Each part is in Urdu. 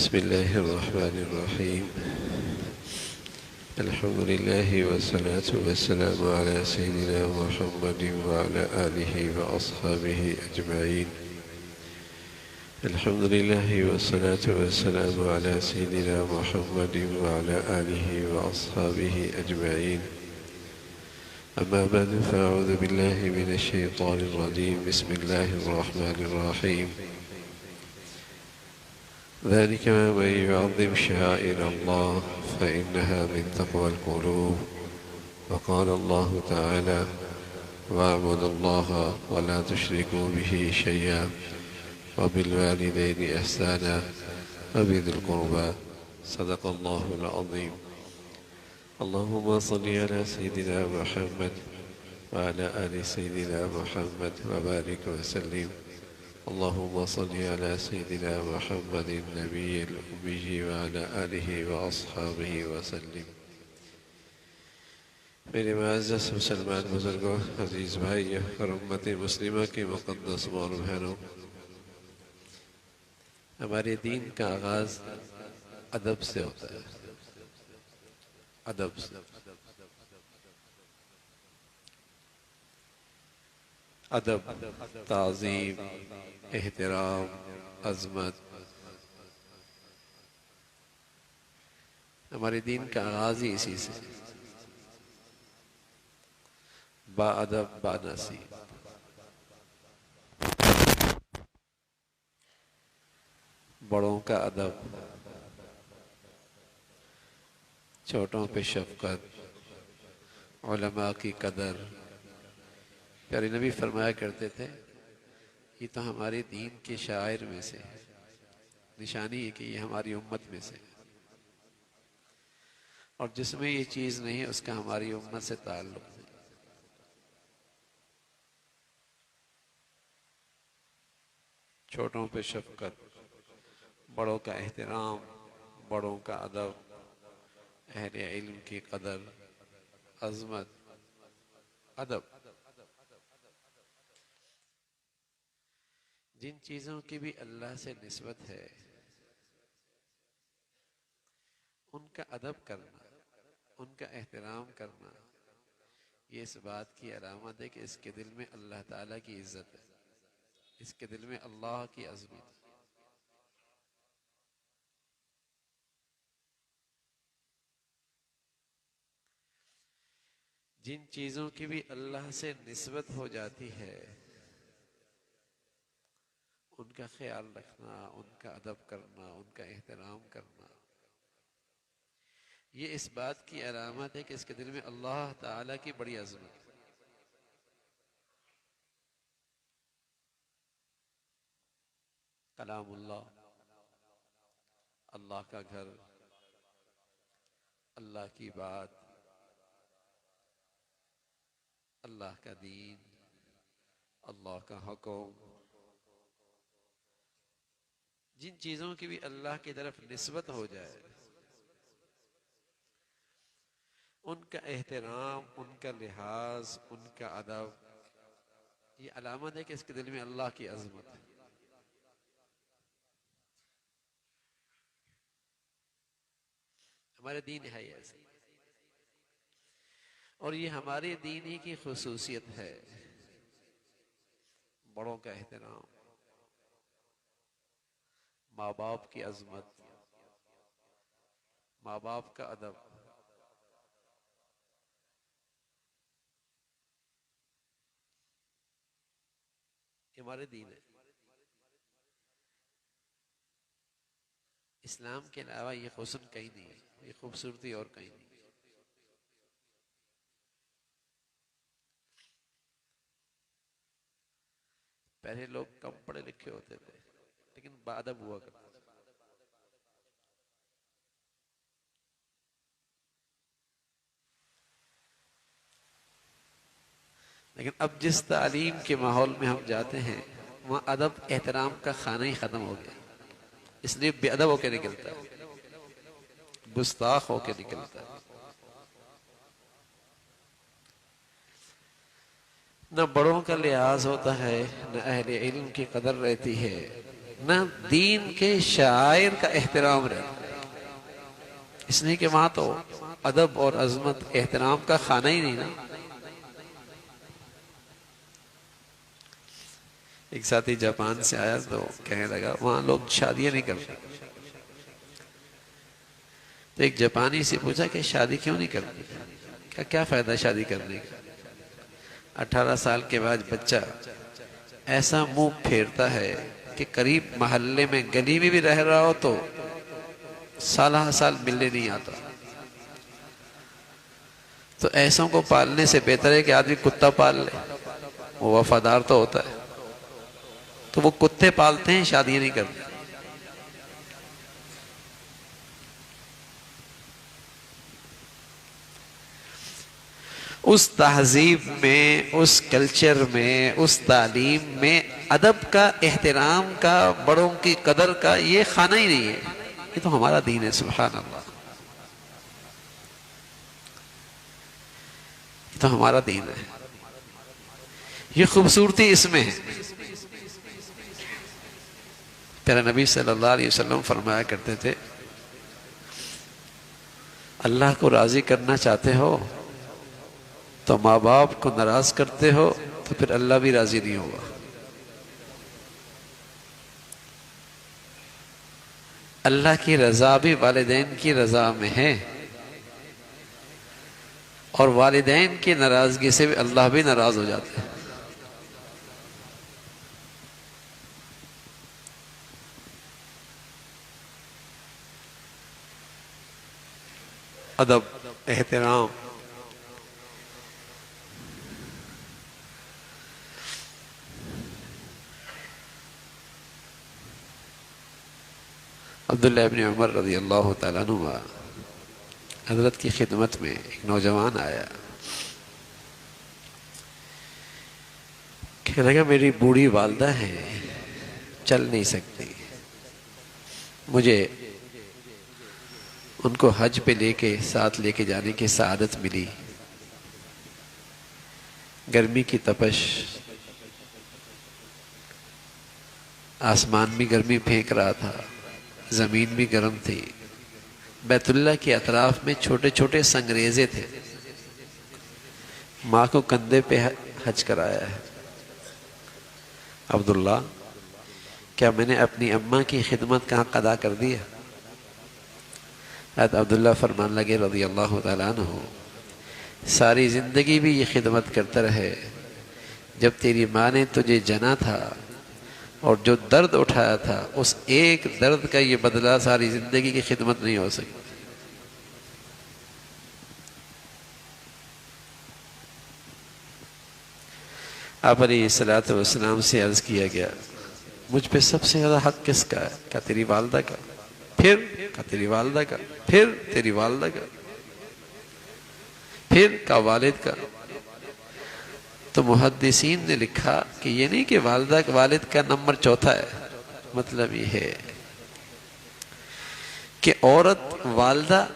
بسم الله الرحمن الرحيم. الحمد لله والصلاة والسلام على سيدنا محمد وعلى آله وأصحابه أجمعين. الحمد لله والصلاة والسلام على سيدنا محمد وعلى آله وأصحابه أجمعين. أما بعد فأعوذ بالله من الشيطان الرجيم. بسم الله الرحمن الرحيم. ذلك من يعظم شعائر الله فإنها من تقوى القلوب. وقال الله تعالى: واعبدوا الله ولا تشركوا به شيئا وبالوالدين إحسانا وبذي القربى. صدق الله العظيم. اللهم صل على سيدنا محمد وعلى آل سيدنا محمد وبارك وسلم. اللهم صل على سيدنا محمد النبي الأمي وعلى آله وأصحابه وسلم. میرے معزز مسلمان بزرگوں، عزیز بھائیوں اور امت مسلمہ کے مقدس ماں اور بہنوں، ہمارے دین کا آغاز ادب سے ہوتا ہے. ادب سے. ادب، تعظیم، احترام، عظمت. ہمارے دین کا آغاز ہی اسی سے. با ادب با نصیب. بڑوں کا ادب، چھوٹوں پہ شفقت، علماء کی قدر. پیارے نبی فرمایا کرتے تھے یہ تو ہمارے دین کے شعائر میں سے ہے، نشانی ہے کہ یہ ہماری امت میں سے ہے، اور جس میں یہ چیز نہیں ہے اس کا ہماری امت سے تعلق نہیں. چھوٹوں پہ شفقت، بڑوں کا احترام، بڑوں کا ادب، اہل علم کی قدر، عظمت، ادب. جن چیزوں کی بھی اللہ سے نسبت ہے ان کا ادب کرنا، ان کا احترام کرنا، یہ اس بات کی علامت ہے کہ اس کے دل میں اللہ تعالیٰ کی عزت ہے، اس کے دل میں اللہ کی عظمت ہے. جن چیزوں کی بھی اللہ سے نسبت ہو جاتی ہے ان کا خیال رکھنا، ان کا ادب کرنا، ان کا احترام کرنا، یہ اس بات کی علامت ہے کہ اس کے دل میں اللہ تعالیٰ کی بڑی عظمت ہے. کلام اللہ، اللہ کا گھر، اللہ کی بات، اللہ کا دین، اللہ کا حکم. جن چیزوں کی بھی اللہ کی طرف نسبت ہو جائے ان کا احترام، ان کا لحاظ، ان کا ادب، یہ علامت ہے کہ اس کے دل میں اللہ کی عظمت ہے. ہمارے دین ہے ایسے، اور یہ ہمارے دین ہی کی خصوصیت ہے. بڑوں کا احترام، ماں باپ کی عظمت، ماں باپ کا ادب. یہ ہمارے دین ہے. اسلام کے علاوہ یہ حسن کہیں نہیں ہے، یہ خوبصورتی اور کہیں نہیں. پہلے لوگ کم پڑھے لکھے ہوتے تھے لیکن باادب ہوا کرتے تھے. لیکن اب جس تعلیم کے ماحول میں ہم جاتے ہیں وہاں ادب احترام کا خانہ ہی ختم ہو گیا، اس لیے بے ادب ہو کے نکلتا ہے، گستاخ ہو کے نکلتا ہے. نہ بڑوں کا لحاظ ہوتا ہے، نہ اہل علم کی قدر رہتی ہے، نہ دین کے شاعر کا احترام رہتا، اس لیے کہ وہاں تو ادب اور عظمت احترام کا خانہ ہی نہیں نا۔ ایک ساتھی جاپان سے آیا تو کہنے لگا وہاں لوگ شادیاں نہیں کرتے، تو ایک جاپانی سے پوچھا کہ شادی کیوں نہیں کرتے؟ کیا فائدہ شادی کرنے کا؟ 18 سال کے بعد بچہ ایسا منہ پھیرتا ہے کہ قریب محلے میں گلی میں بھی رہ رہا ہو تو سالہ سال ملنے نہیں آتا۔ تو ایسوں کو پالنے سے بہتر ہے کہ آدمی کتا پال لے، وہ وفادار تو ہوتا ہے۔ تو وہ کتے پالتے ہیں، شادیاں نہیں کرتے۔ اس تہذیب میں، اس کلچر میں، اس تعلیم میں ادب کا، احترام کا، بڑوں کی قدر کا یہ خانہ ہی نہیں ہے۔ یہ تو ہمارا دین ہے، سبحان اللہ، یہ تو ہمارا دین ہے۔ یہ خوبصورتی اس میں ہے۔ پیارے نبی صلی اللہ علیہ وسلم فرمایا کرتے تھے، اللہ کو راضی کرنا چاہتے ہو تو ماں باپ کو ناراض کرتے ہو تو پھر اللہ بھی راضی نہیں ہوگا۔ اللہ کی رضا بھی والدین کی رضا میں ہے، اور والدین کی ناراضگی سے بھی اللہ بھی ناراض ہو جاتے ہیں۔ ادب، احترام، عبداللہ ابن عمر رضی اللہ تعالیٰ عنہ حضرت کی خدمت میں ایک نوجوان آیا، کہنے لگا میری بوڑھی والدہ ہے، چل نہیں سکتی، مجھے ان کو حج پہ ساتھ لے کے جانے کی سعادت ملی۔ گرمی کی تپش، آسمان بھی گرمی پھینک رہا تھا، زمین بھی گرم تھی، بیت اللہ کے اطراف میں چھوٹے چھوٹے سنگریزے تھے، ماں کو کندھے پہ حج کرایا ہے۔ عبداللہ، کیا میں نے اپنی اماں کی خدمت کا حق ادا کر دیا؟ حضرت عبداللہ فرمان لگے رضی اللہ تعالیٰ عنہ، ساری زندگی بھی یہ خدمت کرتا رہے، جب تیری ماں نے تجھے جنا تھا اور جو درد اٹھایا تھا اس ایک درد کا یہ بدلہ ساری زندگی کی خدمت نہیں ہو سکی۔ آپ علیہ الصلوۃ والسلام سے عرض کیا گیا، مجھ پہ سب سے زیادہ حق کس کا ہے؟ کہا تیری والدہ کا، پھر کہا تیری والدہ کا، پھر تیری والدہ کا، پھر کہا والد کا۔ تو محدثین نے لکھا کہ یہ نہیں کہ والد کا نمبر چوتھا ہے، مطلب یہ ہے کہ عورت والدہ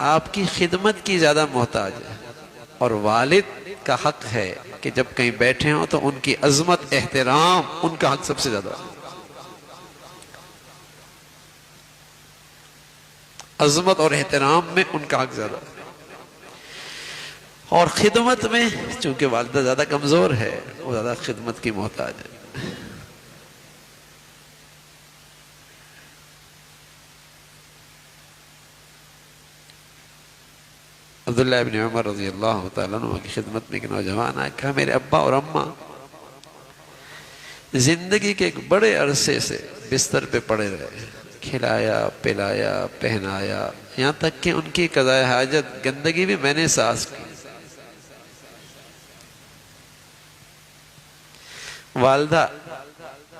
آپ کی خدمت کی زیادہ محتاج ہے، اور والد کا حق ہے کہ جب کہیں بیٹھے ہوں تو ان کی عظمت، احترام، ان کا حق سب سے زیادہ ہے۔ عظمت اور احترام میں ان کا حق زیادہ ہے، اور خدمت میں چونکہ والدہ زیادہ کمزور ہے، وہ زیادہ خدمت کی محتاج ہے۔ عبداللہ ابن عمر رضی اللہ تعالیٰ عنہ کی خدمت میں ایک نوجوان آیا، کہا میرے ابا اور اماں زندگی کے ایک بڑے عرصے سے بستر پہ پڑے رہے، کھلایا، پلایا، پہنایا، یہاں تک کہ ان کی قضاء حاجت، گندگی بھی میں نے سانس کی۔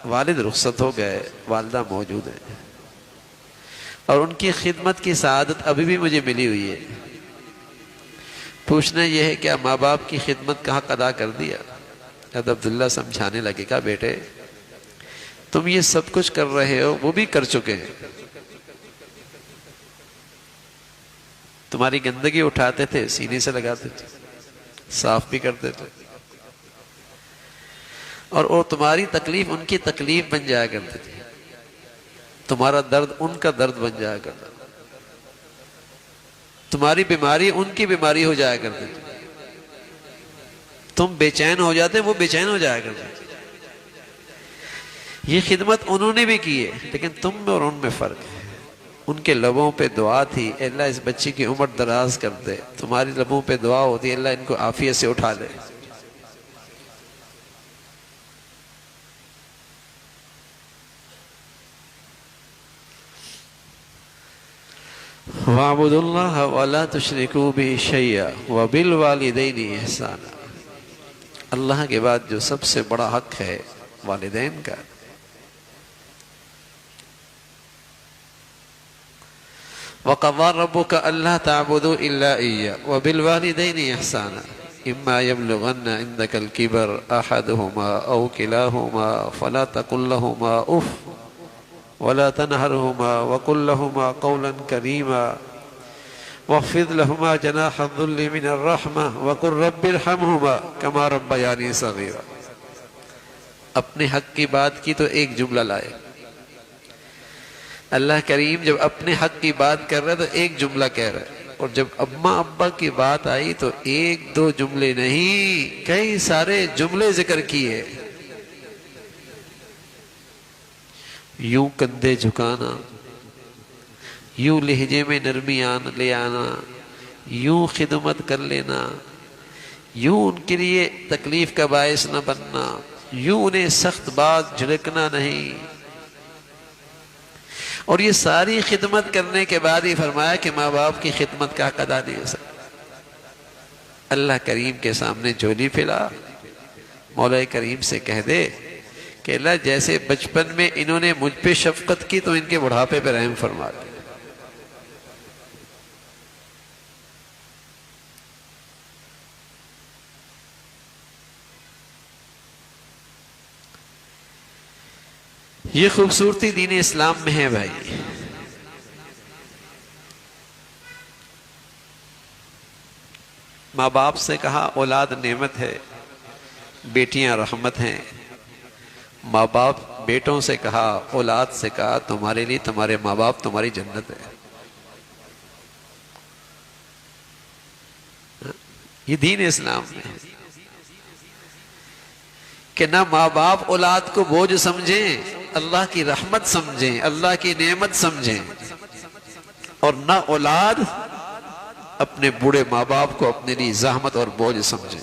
والد رخصت ہو گئے، والدہ موجود ہے، اور ان کی خدمت کی سعادت ابھی بھی مجھے ملی ہوئی ہے۔ پوچھنا یہ ہے کیا ماں باپ کی خدمت کا حق ادا کر دیا؟ حضرت عبداللہ سمجھانے لگے، کہا بیٹے تم یہ سب کچھ کر رہے ہو، وہ بھی کر چکے ہیں۔ تمہاری گندگی اٹھاتے تھے، سینے سے لگاتے تھے، صاف بھی کرتے تھے، اور وہ تمہاری تکلیف ان کی تکلیف بن جایا کرتی تھی۔ تمہارا درد ان کا درد بن جایا کرتا تھا، تمہاری بیماری ان کی بیماری ہو جایا کرتی تھی، تم بے چین ہو جاتے وہ بے چین ہو جایا کرتے تھے۔ یہ خدمت انہوں نے بھی کی ہے، لیکن تم میں اور ان میں فرق ہے۔ ان کے لبوں پہ دعا تھی اے اللہ اس بچی کی عمر دراز کر دے، تمہاری لبوں پہ دعا ہوتی ہے اللہ ان کو عافیت سے اٹھا لے۔ وَاعْبُدُوا اللَّهَ وَلَا تُشْرِكُوا بِهِ شَيْئًا وَبِالْوَالِدَيْنِ إِحْسَانًا، اللہ کے بعد جو سب سے بڑا حق ہے والدین کا۔ وَقَضَىٰ رَبُّكَ أَلَّا تَعْبُدُوا إِلَّا إِيَّاهُ وَبِالْوَالِدَيْنِ إِحْسَانًا إِمَّا يَبْلُغَنَّ عِندَكَ الْكِبَرَ أَحَدُهُمَا أَوْ كِلَاهُمَا فَلَا تَقُل لَّهُمَا أُفٍّ وَلَا تَنْهَرْهُمَا وَقُل لَّهُمَا قَوْلًا كَرِيمًا وَاخْفِضْ لَهُمَا جَنَاحَ الذُّلِّ مِنَ الرَّحْمَةِ وَقُل رَّبِّ ارْحَمْهُمَا كَمَا رَبَّيَانِي صَغِيرًا۔ اپنے حق کی بات کی تو ایک جملہ لائے، اللہ کریم جب اپنے حق کی بات کر رہا ہے تو ایک جملہ کہہ رہا ہے، اور جب اماں ابا کی بات آئی تو ایک دو جملے نہیں کئی سارے جملے ذکر کیے۔ یوں کندھے جھکانا، یوں لہجے میں نرمی لے آنا، یوں خدمت کر لینا، یوں ان کے لیے تکلیف کا باعث نہ بننا، یوں انہیں سخت بات جھڑکنا نہیں۔ اور یہ ساری خدمت کرنے کے بعد ہی فرمایا کہ ماں باپ کی خدمت کا حق ادا نہیں ہو سکتا۔ اللہ کریم کے سامنے جھولی پھیلا، مولا کریم سے کہہ دے کہ اللہ جیسے بچپن میں انہوں نے مجھ پہ شفقت کی تو ان کے بڑھاپے پہ رحم فرما دے۔ یہ خوبصورتی دین اسلام میں ہے بھائی۔ ماں باپ سے کہا اولاد نعمت ہے، بیٹیاں رحمت ہیں۔ ماں باپ بیٹوں سے کہا، اولاد سے کہا تمہارے لیے تمہارے ماں باپ تمہاری جنت ہے۔ یہ دین اسلام میں ہے کہ نہ ماں باپ اولاد کو بوجھ سمجھیں، اللہ کی رحمت سمجھیں، اللہ کی نعمت سمجھیں، اور نہ اولاد اپنے بوڑھے ماں باپ کو اپنے لیے زحمت اور بوجھ سمجھیں۔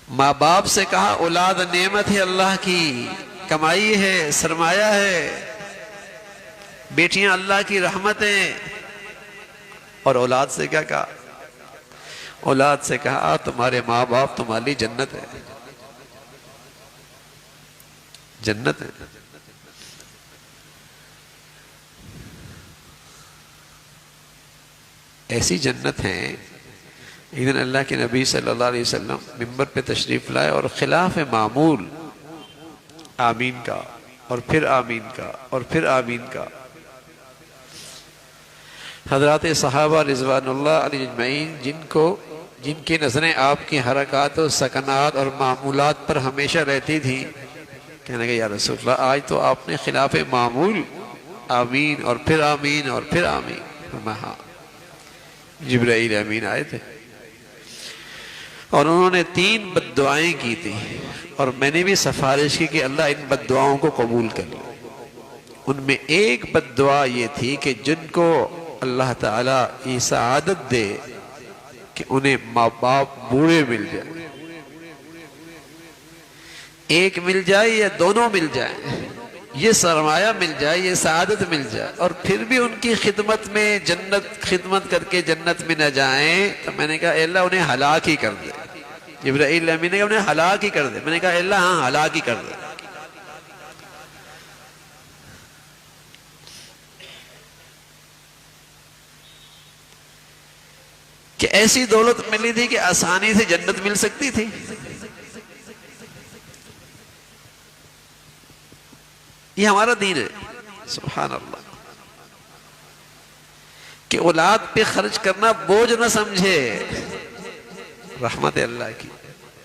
ماں باپ سے کہا اولاد نعمت ہے اللہ کی، کمائی ہے، سرمایہ ہے، بیٹیاں اللہ کی رحمت ہیں۔ اور اولاد سے کیا کہا؟ اولاد سے کہا تمہارے ماں باپ تمہاری لیے جنت ہے، جنت ہے۔ ایسی جنت ہیں۔ ایک دن اللہ کے نبی صلی اللہ علیہ وسلم منبر پہ تشریف لائے اور خلاف معمول آمین کا اور پھر آمین کا اور پھر آمین کا۔ حضرات صحابہ رضوان اللہ علیہ اجمعین جن کی نظریں آپ کی حرکات و سکنات اور معمولات پر ہمیشہ رہتی تھی، کہنے کہ یا رسول اللہ آج تو آپ نے خلاف معمول آمین اور پھر آمین اور پھر آمین۔ ہاں، جبرائیل امین آئے تھے اور انہوں نے 3 بد دعائیں کی تھی، اور میں نے بھی سفارش کی کہ اللہ ان بد دعاؤں کو قبول کر لے۔ ان میں ایک بد دعا یہ تھی کہ جن کو اللہ تعالیٰ یہ سعادت دے کہ انہیں ماں باپ بوڑھے مل جائیں، ایک مل جائے یا دونوں مل جائیں، یہ سرمایہ مل جائے، یہ سعادت مل جائے، اور پھر بھی ان کی خدمت میں خدمت کر کے جنت میں نہ جائیں، تو میں نے کہا اے اللہ انہیں ہلاک ہی کر دے۔ جبرائیل امین نے کہا انہیں ہلاک ہی کر دے۔ میں نے کہا اے اللہ ہاں ہلاک ہی کر دے۔ کہ ایسی دولت ملی تھی کہ آسانی سے جنت مل سکتی تھی۔ یہ ہمارا دین ہے، سبحان اللہ، کہ اولاد پہ خرچ کرنا بوجھ نہ سمجھے، رحمت اللہ کی،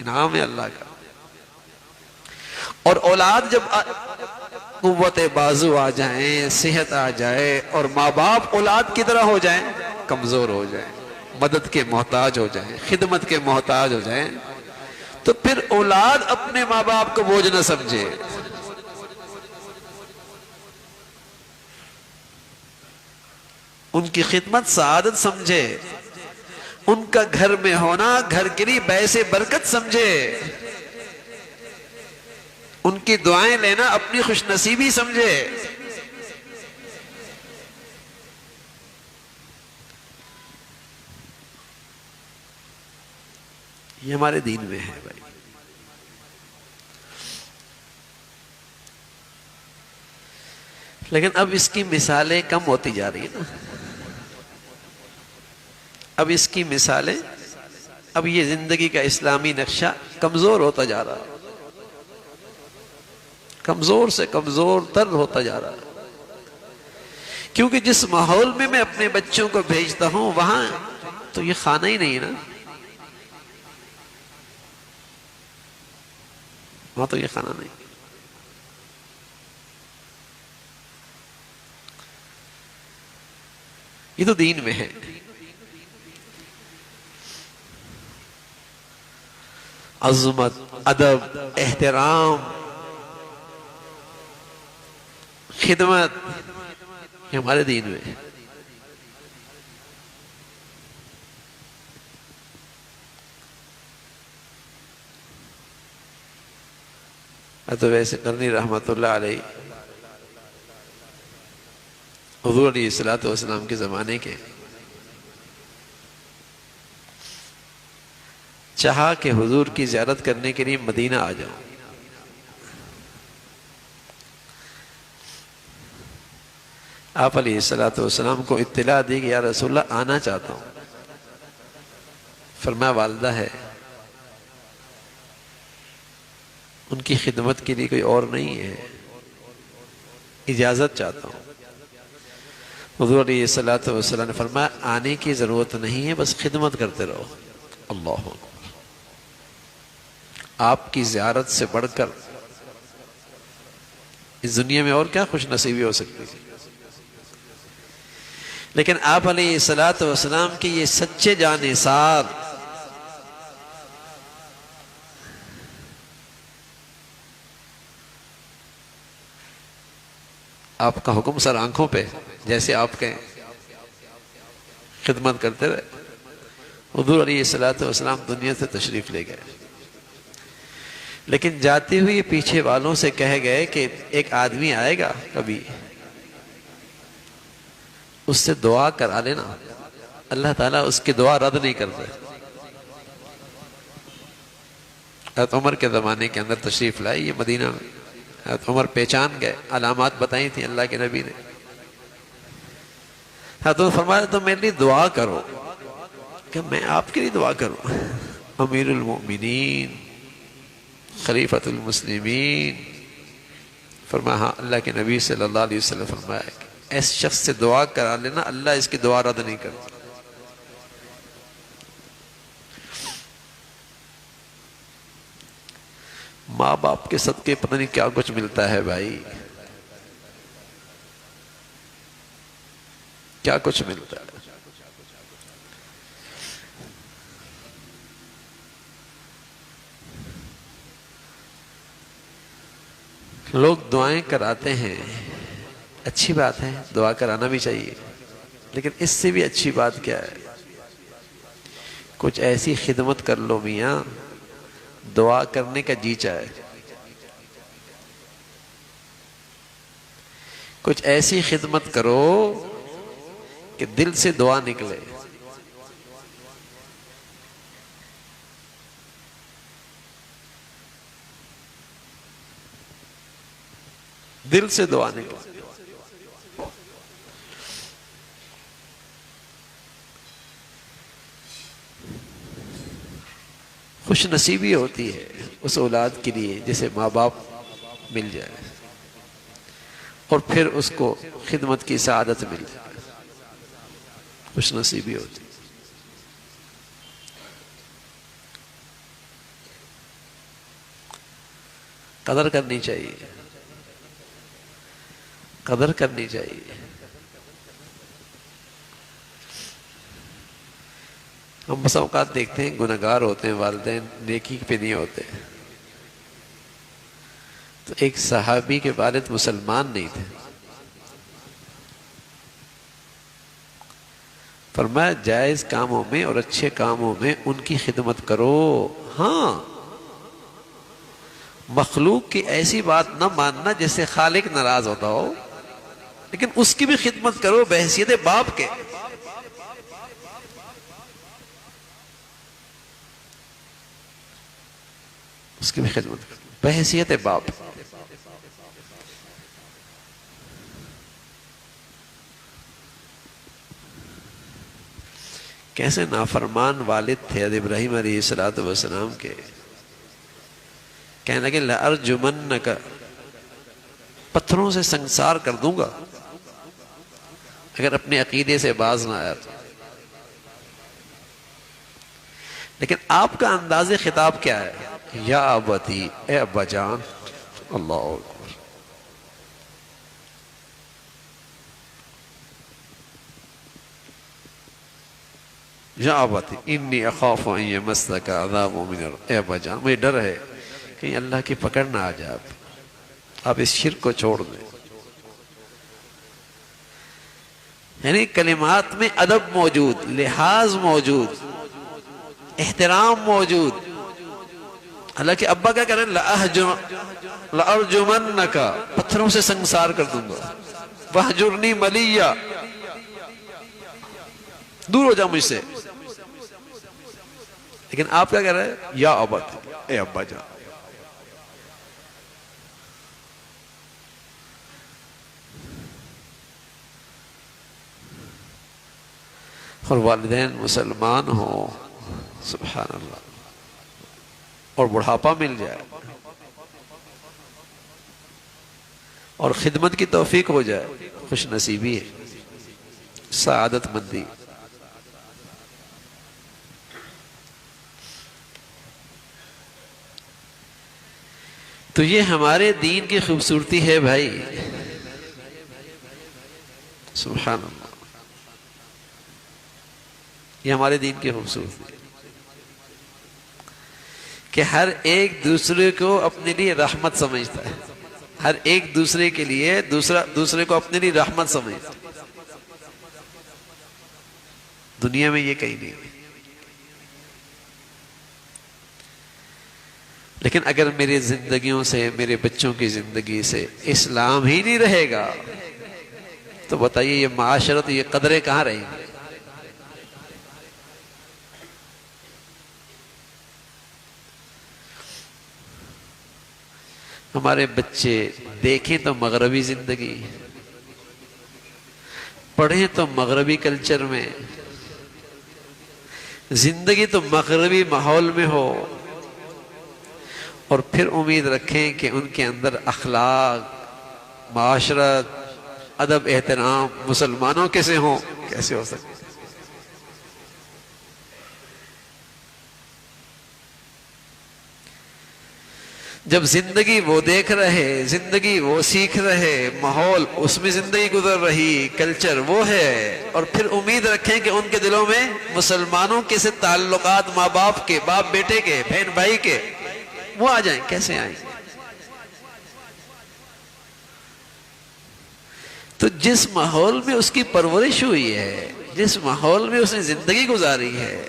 انعام ہے اللہ کا۔ اور اولاد جب قوت بازو آ جائیں، صحت آ جائے، اور ماں باپ اولاد کی طرح ہو جائیں، کمزور ہو جائیں، مدد کے محتاج ہو جائیں، خدمت کے محتاج ہو جائیں، تو پھر اولاد اپنے ماں باپ کو بوجھ نہ سمجھے، ان کی خدمت سعادت سمجھے، ان کا گھر میں ہونا گھر کے لیے باعث برکت سمجھے، ان کی دعائیں لینا اپنی خوش نصیبی سمجھے۔ یہ ہمارے دین میں ہے بھائی۔ لیکن اب اس کی مثالیں کم ہوتی جا رہی ہیں نا، اب اس کی مثالیں، اب یہ زندگی کا اسلامی نقشہ کمزور ہوتا جا رہا ہے، کمزور سے کمزور تر ہوتا جا رہا ہے، کیونکہ جس ماحول میں اپنے بچوں کو بھیجتا ہوں وہاں تو یہ کھانا ہی نہیں ہے نا، وہاں تو یہ کھانا نہیں۔ یہ تو دین میں ہے۔ عظمت، ادب، احترام، خدمت، یہ ہمارے دین میں ہے۔ تو ویسے کرنی رحمت اللہ علیہ حضور علیہ السلام کے زمانے کے چاہا کہ حضور کی زیارت کرنے کے لیے مدینہ آ جاؤں، آپ علیہ السلام کو اطلاع دی کہ یا رسول اللہ آنا چاہتا ہوں۔ فرمایا والدہ ہے، ان کی خدمت کے لیے کوئی اور نہیں ہے، اجازت چاہتا ہوں۔ حضور علیہ السلام نے فرمایا آنے کی ضرورت نہیں ہے، بس خدمت کرتے رہو۔ اللہ اکبر۔ آپ کی زیارت سے بڑھ کر اس دنیا میں اور کیا خوش نصیبی ہو سکتی ہے؟ لیکن آپ علیہ السلام کے یہ سچے جانثار آپ کا حکم سر آنکھوں پہ، جیسے آپ کے خدمت کرتے رہے۔ حضور علیہ السلام دنیا سے تشریف لے گئے، لیکن جاتے ہوئے پیچھے والوں سے کہہ گئے کہ ایک آدمی آئے گا کبھی، اس سے دعا کرا لینا، اللہ تعالیٰ اس کی دعا رد نہیں کرتا۔ حضرت عمر کے زمانے کے اندر تشریف لائے یہ مدینہ میں، حضرت عمر پہچان گئے، علامات بتائی تھیں اللہ کے نبی نے۔ حضرت عمر فرمایا تو میرے لیے دعا کرو، کہ میں آپ کے لیے دعا کروں؟ امیر المؤمنین، خلیفۃ المسلمین، فرمایا ہاں، اللہ کے نبی صلی اللہ علیہ وسلم فرمایا کہ ایس شخص سے دعا کرا لینا، اللہ اس کی دعا رد نہیں کرتا۔ ماں باپ کے صدقے پتہ نہیں کیا کچھ ملتا ہے بھائی، کیا کچھ ملتا ہے۔ لوگ دعائیں کراتے ہیں، اچھی بات ہے، دعا کرانا بھی چاہیے، لیکن اس سے بھی اچھی بات کیا ہے؟ کچھ ایسی خدمت کر لو میاں، دعا کرنے کا جی چاہے، کچھ ایسی خدمت کرو کہ دل سے دعا نکلے۔ دل سے دعا نکلے۔ خوش نصیبی ہوتی ہے اس اولاد کے لیے جسے ماں باپ مل جائے، اور پھر اس کو خدمت کی سعادت مل جائے، خوش نصیبی ہوتی ہے۔ قدر کرنی چاہیے، قدر کرنی چاہیے۔ ہم بس اوقات دیکھتے ہیں گنہگار ہوتے ہیں والدین، نیکی پہ نہیں ہوتے۔ تو ایک صحابی کے والد مسلمان نہیں تھے، فرمایا جائز کاموں میں اور اچھے کاموں میں ان کی خدمت کرو، ہاں مخلوق کی ایسی بات نہ ماننا جس سے خالق ناراض ہوتا ہو، لیکن اس کی بھی خدمت کرو بحیثیت باپ کے۔ اس کی بھی خدمت کرو بحیثیت باپ۔ کیسے نافرمان والد تھے حضرت ابراہیم علیہ السلام کے، کہنے لگے لَأَرْجُمَنَّكَ، پتھروں سے سنسار کر دوں گا اگر اپنے عقیدے سے باز نہ آیا تو۔ لیکن آپ کا انداز خطاب کیا ہے؟ یا ابتی، اے ابا جان، اللہ اکبر، یا ابتی انی اخاف ان یمسک عذاب من اے ابا جان، مجھے ڈر ہے کہیں اللہ کی پکڑ نہ آ جائے، آپ اس شرک کو چھوڑ دیں۔ یعنی کلمات میں ادب موجود، لحاظ موجود، احترام موجود۔ حالانکہ ابا کیا کہہ رہے ہیں؟ لَأَرْجُمَنَّكَ، پتھروں سے سنسار کر دوں گا، وَاهْجُرْنِي مَلِيًّا، دور ہو جا مجھ سے۔ لیکن آپ کیا کہہ رہے ہیں؟ یا ابت، اے ابا جان۔ اور والدین مسلمان ہوں، سبحان اللہ، اور بڑھاپا مل جائے اور خدمت کی توفیق ہو جائے، خوش نصیبی ہے، سعادت مندی۔ تو یہ ہمارے دین کی خوبصورتی ہے بھائی، سبحان اللہ، یہ ہمارے دین کی خوبصورتی ہے کہ ہر ایک دوسرے کو اپنے لیے رحمت سمجھتا ہے، ہر ایک دوسرے کے لیے دوسرے کو اپنے لیے رحمت سمجھتا ہے۔ دنیا میں یہ کہیں نہیں۔ لیکن اگر میری زندگیوں سے، میرے بچوں کی زندگی سے اسلام ہی نہیں رہے گا تو بتائیے یہ معاشرت، یہ قدریں کہاں رہیں گی؟ ہمارے بچے دیکھیں تو مغربی زندگی، پڑھیں تو مغربی کلچر میں، زندگی تو مغربی ماحول میں ہو، اور پھر امید رکھیں کہ ان کے اندر اخلاق، معاشرت، ادب، احترام مسلمانوں کے سے ہوں، کیسے ہو سکتے؟ جب زندگی وہ دیکھ رہے، زندگی وہ سیکھ رہے، ماحول اس میں زندگی گزر رہی، کلچر وہ ہے، اور پھر امید رکھیں کہ ان کے دلوں میں مسلمانوں کے سے تعلقات، ماں باپ کے، باپ بیٹے کے، بہن بھائی کے، وہ آ جائیں، کیسے آئیں؟ تو جس ماحول میں اس کی پرورش ہوئی ہے، جس ماحول میں اس نے زندگی گزاری ہے،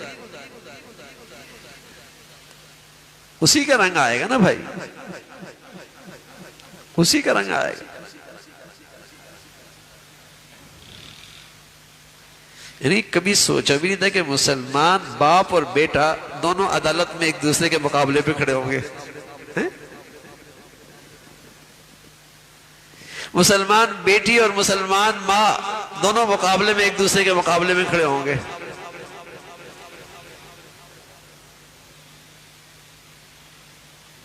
اسی کا رنگ آئے گا نا بھائی، اسی کا رنگ آئے گا۔ یعنی کبھی سوچا بھی نہیں تھا کہ مسلمان باپ اور بیٹا دونوں عدالت میں ایک دوسرے کے مقابلے پہ کھڑے ہوں گے۔ مسلمان بیٹی اور مسلمان ماں دونوں مقابلے میں، ایک دوسرے کے مقابلے میں کھڑے ہوں گے۔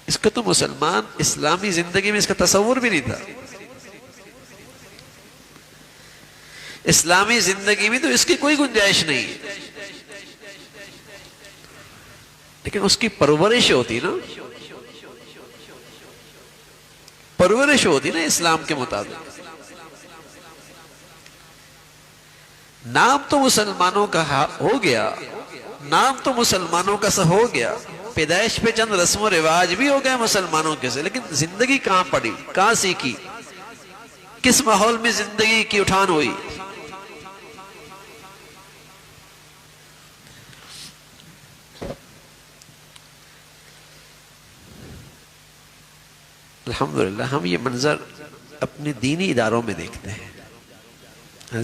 اس کا تو مسلمان اسلامی زندگی میں اس کا تصور بھی نہیں تھا۔ اسلامی زندگی میں تو اس کی کوئی گنجائش نہیں ہے، لیکن اس کی پرورش ہوتی نا، پرورش ہوتی نا اسلام کے مطابق. نام تو مسلمانوں کا ہو گیا، نام تو مسلمانوں کا سا ہو گیا، پیدائش پہ چند رسم و رواج بھی ہو گئے مسلمانوں کے سے، لیکن زندگی کہاں پڑی، کہاں سیکھی، کس ماحول میں زندگی کی اٹھان ہوئی؟ الحمدللہ ہم یہ منظر اپنے دینی اداروں میں دیکھتے ہیں.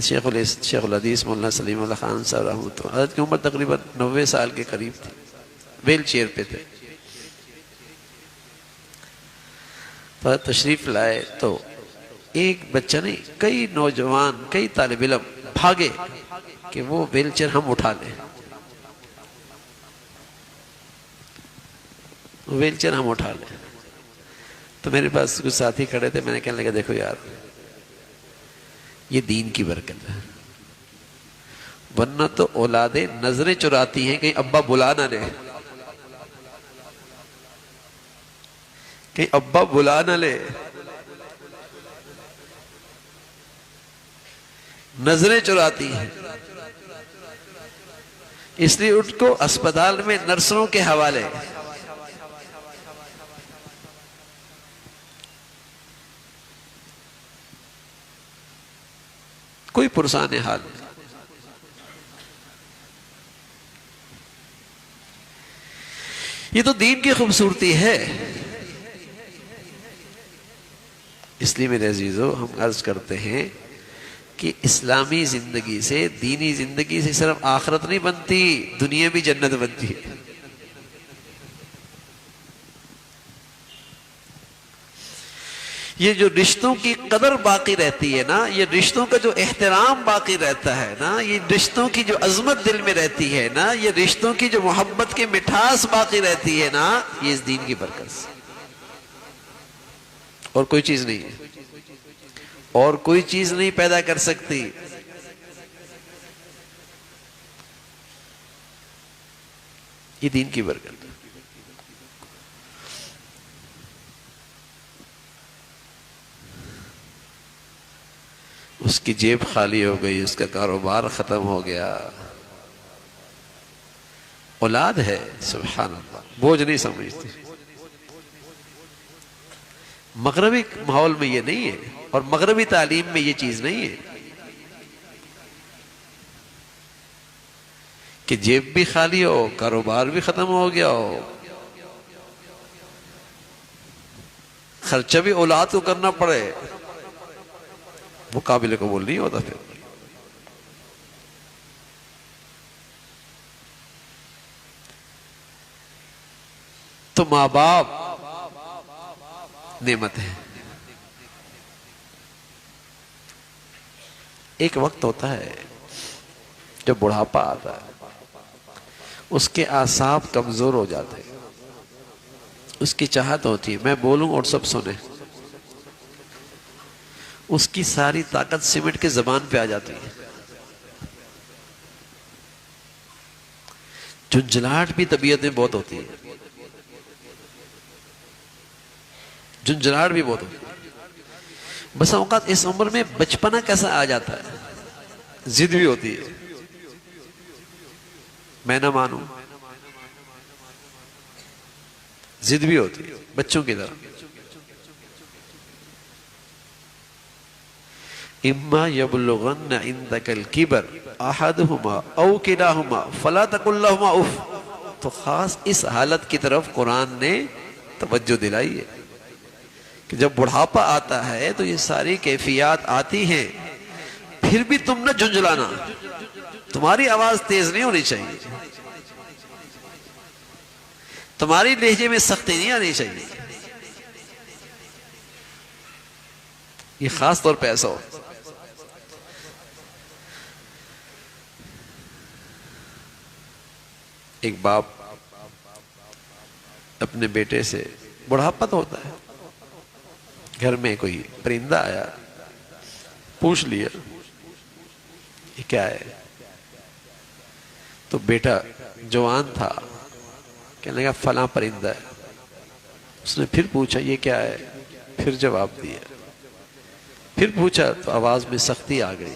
شیخ الحدیث مولانا سلیم اللہ خان صاحب رحمۃ اللہ، حضرت کی عمر تقریباً 90 سال کے قریب تھی، ویل چیئر پہ تھے. تشریف لائے تو ایک بچہ نہیں، کئی نوجوان، کئی طالب علم بھاگے کہ وہ ویل چیئر ہم اٹھا لیں، ویل چیئر ہم اٹھا لیں. تو میرے پاس کچھ ساتھی کھڑے تھے، میں نے کہنے لگا دیکھو یار، یہ دین کی برکت ہے، ورنہ تو اولادیں نظریں چراتی ہیں کہیں ابا بلا نہ لے، کہیں ابا بلا نہ لے، نظریں چراتی ہیں. اس لیے ان کو اسپتال میں نرسوں کے حوالے. کوئی پرسان حال نہیں. یہ تو دین کی خوبصورتی ہے. اس لیے میرے عزیزو ہم عرض کرتے ہیں کہ اسلامی زندگی سے، دینی زندگی سے صرف آخرت نہیں بنتی، دنیا بھی جنت بنتی ہے. یہ جو رشتوں کی قدر باقی رہتی ہے نا، یہ رشتوں کا جو احترام باقی رہتا ہے نا، یہ رشتوں کی جو عظمت دل میں رہتی ہے نا، یہ رشتوں کی جو محبت کی مٹھاس باقی رہتی ہے نا، یہ اس دین کی برکت سے، اور کوئی چیز نہیں ہے، اور کوئی چیز نہیں پیدا کر سکتی. یہ دین کی برکت ہے. اس کی جیب خالی ہو گئی، اس کا کاروبار ختم ہو گیا. اولاد ہے، سبحان اللہ، بوجھ نہیں سمجھتی. مغربی ماحول میں یہ نہیں ہے، اور مغربی تعلیم میں یہ چیز نہیں ہے کہ جیب بھی خالی ہو، کاروبار بھی ختم ہو گیا ہو، خرچہ بھی اولاد کو کرنا پڑے. وہ قابل قبول نہیں ہوتا. پھر تو ماں باپ نعمت ہے. ایک وقت ہوتا ہے جب بڑھاپا آتا ہے، اس کے اعصاب کمزور ہو جاتے ہیں، اس کی چاہت ہوتی ہے میں بولوں اور سب سنیں، اس کی ساری طاقت سمٹ کے زبان پہ آ جاتی ہے. جھنجھلاہٹ بھی طبیعت میں بہت ہوتی ہے، جھنجھلاہٹ بھی بہت ہوتی ہے. بس اوقات اس عمر میں بچپنا کیسا آ جاتا ہے، ضد بھی ہوتی ہے، میں نہ مانوں، ضد بھی ہوتی ہے بچوں کی طرح. اما یبلغن عندک الکبر احدہما او کلاہما فلا تقل لہما اف. تو خاص اس حالت کی طرف قرآن نے توجہ دلائی ہے کہ جب بڑھاپا آتا ہے تو یہ ساری کیفیات آتی ہیں، پھر بھی تم نہ جھنجھلانا، تمہاری آواز تیز نہیں ہونی چاہیے، تمہاری لہجے میں سختی نہیں آنی چاہیے. یہ خاص طور پہ ایسا ہو. ایک باپ اپنے بیٹے سے، بڑھاپا تو ہوتا ہے، گھر میں کوئی پرندہ آیا، پوچھ لیا یہ کیا ہے. تو بیٹا جوان تھا، کہنے لگا فلاں پرندہ ہے. اس نے پھر پوچھا یہ کیا ہے، پھر جواب دیا، پھر پوچھا تو آواز میں سختی آ گئی۔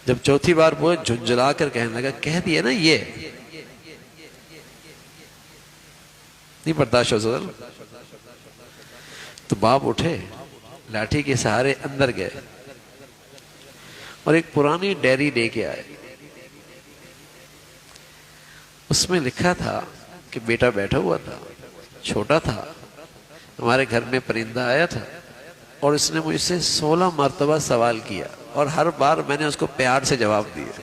جب چوتھی بار وہ جھنجھلا کر کہنے لگا کہہ دیا نا یہ نہیں برداشت ہو سکتا، تو باپ اٹھے، لاٹھی کے سہارے اندر گئے اور ایک پرانی ڈائری لے کے آئے۔ اس میں لکھا تھا کہ بیٹا بیٹھا ہوا تھا، چھوٹا تھا، ہمارے گھر میں پرندہ آیا تھا اور اس نے مجھ سے 16 مرتبہ سوال کیا اور ہر بار میں نے اس کو پیار سے جواب دیا۔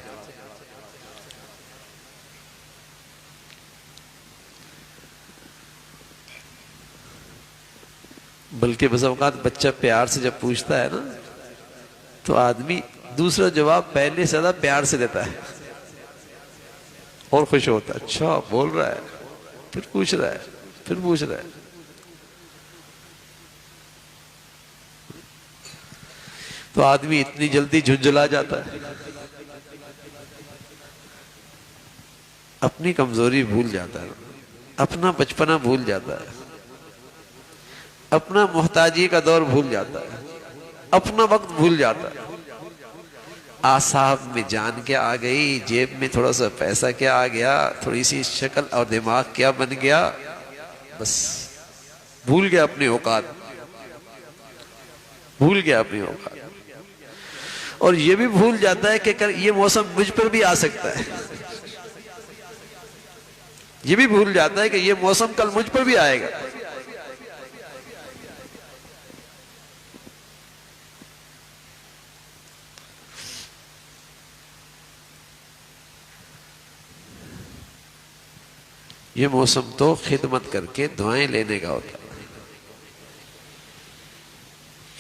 بلکہ بس اوقات بچہ پیار سے جب پوچھتا ہے نا تو آدمی دوسرا جواب پہلے سے زیادہ پیار سے دیتا ہے اور خوش ہوتا ہے، اچھا بول رہا ہے، پھر پوچھ رہا ہے، پھر پوچھ رہا ہے۔ تو آدمی اتنی جلدی جھنجھلا جاتا ہے، اپنی کمزوری بھول جاتا ہے، اپنا بچپنا بھول جاتا ہے، اپنا محتاجی کا دور بھول جاتا ہے، اپنا وقت بھول جاتا ہے۔ آساب میں جان کیا آ گئی، جیب میں تھوڑا سا پیسہ کیا آ گیا، تھوڑی سی شکل اور دماغ کیا بن گیا، بس بھول گیا اپنی اوقات، بھول گیا اپنی اوقات۔ اور یہ بھی بھول جاتا ہے کہ یہ موسم مجھ پر بھی آ سکتا ہے، یہ بھی بھول جاتا ہے کہ یہ موسم کل مجھ پر بھی آئے گا۔ یہ موسم تو خدمت کر کے دعائیں لینے کا ہوتا ہے،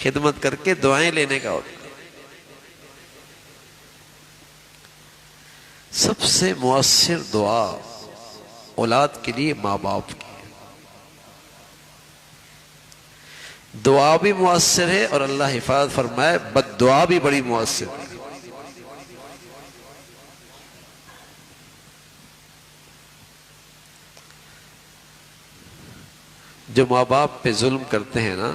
خدمت کر کے دعائیں لینے کا ہوتا ہے۔ سب سے مؤثر دعا اولاد کے لیے ماں باپ کی دعا بھی مؤثر ہے، اور اللہ حفاظت فرمائے بد دعا بھی بڑی مؤثر ہے۔ جو ماں باپ پہ ظلم کرتے ہیں نا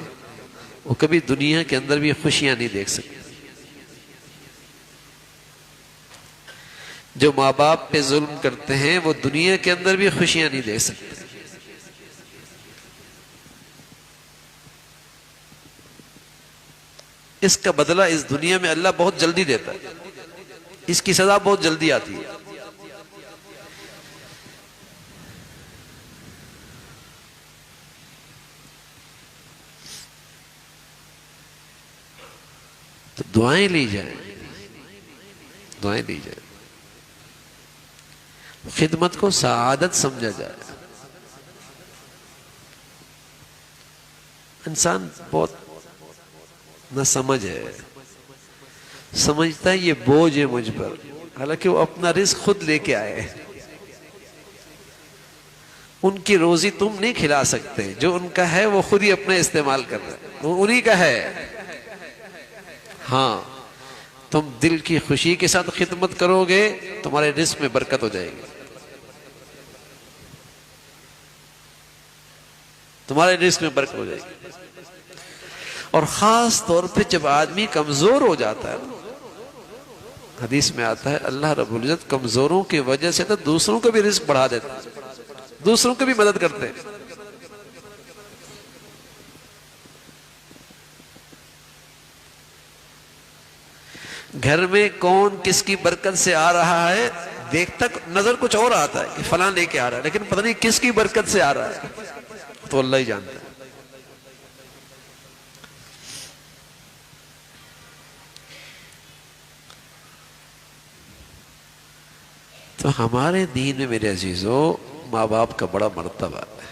وہ کبھی دنیا کے اندر بھی خوشیاں نہیں دیکھ سکتے۔ جو ماں باپ پہ ظلم کرتے ہیں وہ دنیا کے اندر بھی خوشیاں نہیں دیکھ سکتے۔ اس کا بدلہ اس دنیا میں اللہ بہت جلدی دیتا ہے، اس کی سزا بہت جلدی آتی ہے۔ تو دعائیں لی جائیں، دعائیں لی جائیں، خدمت کو سعادت سمجھا جائے۔ انسان بہت نہ سمجھ ہے، سمجھتا ہے یہ بوجھ ہے مجھ پر، حالانکہ وہ اپنا رزق خود لے کے آئے۔ ان کی روزی تم نہیں کھلا سکتے، جو ان کا ہے وہ خود ہی اپنا استعمال کر رہے ہیں، وہ انہی کا ہے۔ ہاں تم دل کی خوشی کے ساتھ خدمت کرو گے تمہارے رزق میں برکت ہو جائے گی، تمہارے رزق میں برکت ہو جائے گی۔ اور خاص طور پہ جب آدمی کمزور ہو جاتا ہے، حدیث میں آتا ہے اللہ رب العزت کمزوروں کی وجہ سے تو دوسروں کو بھی رزق بڑھا دیتا ہے، دوسروں کو بھی مدد کرتے ہیں۔ گھر میں کون کس کی برکت سے آ رہا ہے دیکھتا نظر کچھ اور آتا ہے کہ فلاں لے کے آ رہا ہے، لیکن پتہ نہیں کس کی برکت سے آ رہا ہے تو اللہ ہی جانتا ہے۔ تو ہمارے دین میں میرے عزیزو ماں باپ کا بڑا مرتبہ ہے۔